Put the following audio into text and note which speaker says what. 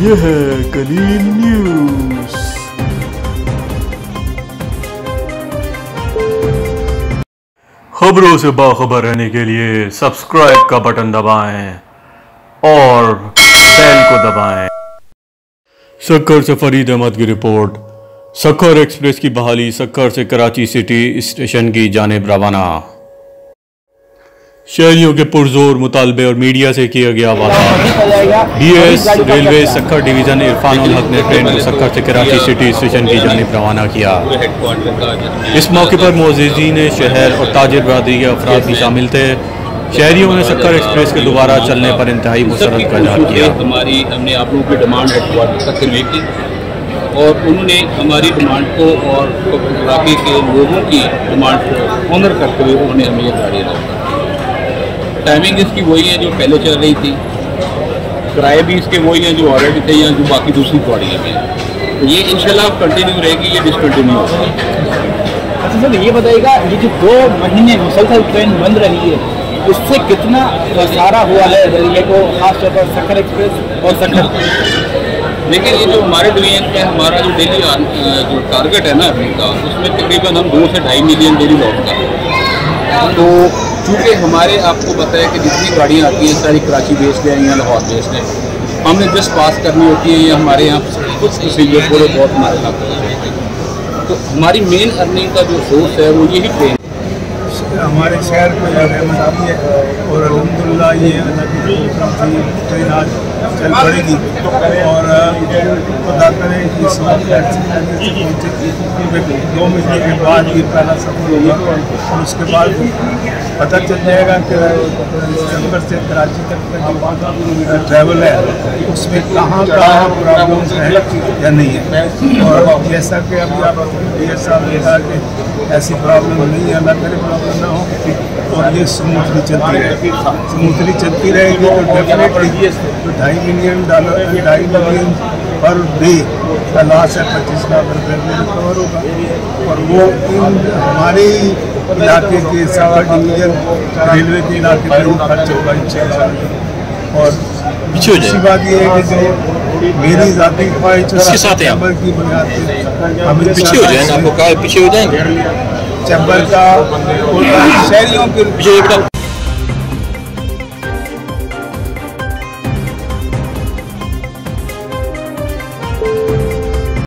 Speaker 1: यह है कलील न्यूज़। खबरों से बाखबर रहने के लिए सब्सक्राइब का बटन दबाएं और बेल को दबाएं। सक्खर से फरीद अहमद की रिपोर्ट। सक्खर एक्सप्रेस की बहाली सक्खर से कराची सिटी स्टेशन की जानिब रवाना। शहरियों के पुरजोर मुतालबे और मीडिया से किया गया वादा। DS railway Sukkur division Irfan ul Haq ने ट्रेन को सक्खर से कराची सिटी स्टेशन की जानिब रवाना किया। इस मौके पर मुअज़्ज़िज़ीन शहर और ताजिर बरादरी के अफराद भी शामिल थे। शहरियों ने सक्खर एक्सप्रेस के दोबारा चलने पर इंतहाई मुसर्रत का इज़हार किया।
Speaker 2: हमने आप लोगों की डिमांड हेडक्वार्टर तक कन्वे की और उन्होंने हमारी डिमांड को और इलाके के लोगों की डिमांड को ऑनर करते हुए उन्होंने हमें ये गाड़ी दी। टाइमिंग इसकी वही है जो पहले चल रही थी, किराए भी इसके वही हैं जो ऑलरेडी थे या जो बाकी दूसरी गाड़ियाँ में। तो ये इंशाल्लाह कंटिन्यू रहेगी, ये डिसकंटिन्यू होगी।
Speaker 3: अच्छा सर, ये बताइएगा ये जो 2 महीने मुसलसल ट्रेन बंद रही है उससे कितना सारा हुआ है रेलवे को, खासतौर पर सक्खर एक्सप्रेस और सक्खर?
Speaker 2: लेकिन ये जो हमारे डिवीजन में हमारा जो डेली जो टारगेट है ना अभी का, उसमें तकरीबन हम 2 से 2.5 मिलियन डेली लौट करते हैं। तो चूँकि हमारे आपको पता है कि जितनी गाड़ियाँ आती हैं सारी कराची बेस्ड है या लाहौर बेस्ड है, हमने जस्ट पास करनी होती है या हमारे यहाँ कुछ प्रोसीजर थोड़े बहुत हमारे साथ। तो हमारी मेन अर्निंग का जो सोर्स है वो यही ट्रेन
Speaker 4: हमारे शहर में रहमत आती है और अल्हम्दुलिल्लाह ये ट्रेन आज चल पड़ेगी और पता करें कि 2 महीने के बाद ये पहला सफर होगा और उसके बाद पता चल जाएगा कि सक्खर से कराची तक का जो ट्रैवल है उसमें कहाँ प्रॉब्लम्स हैं या नहीं है। और जैसा कि अभी आप DS साहब ने कहा कि ऐसी प्रॉब्लम नहीं है, अल्लाह करे प्रॉब्लम ना हो और ये स्मूथली चलती रहेगी तो डेफिनेटली तो $2.5 मिलियन पर डे का लॉस है 25 लाख रुपये में रिकवर होगा और वो इन हमारे इलाके के सक्खर डिवीजन रेलवे के इलाके में वो खर्च होगा इंशाल्लाह। और दूसरी बात ये है कि जो मेरी ज़ाती ख्वाहिश चैम्बर की बुनियाद पर
Speaker 2: पीछे हो जाएंगे, आपको कहा पीछे हो जाएंगे
Speaker 4: चैम्बर का शहरियों के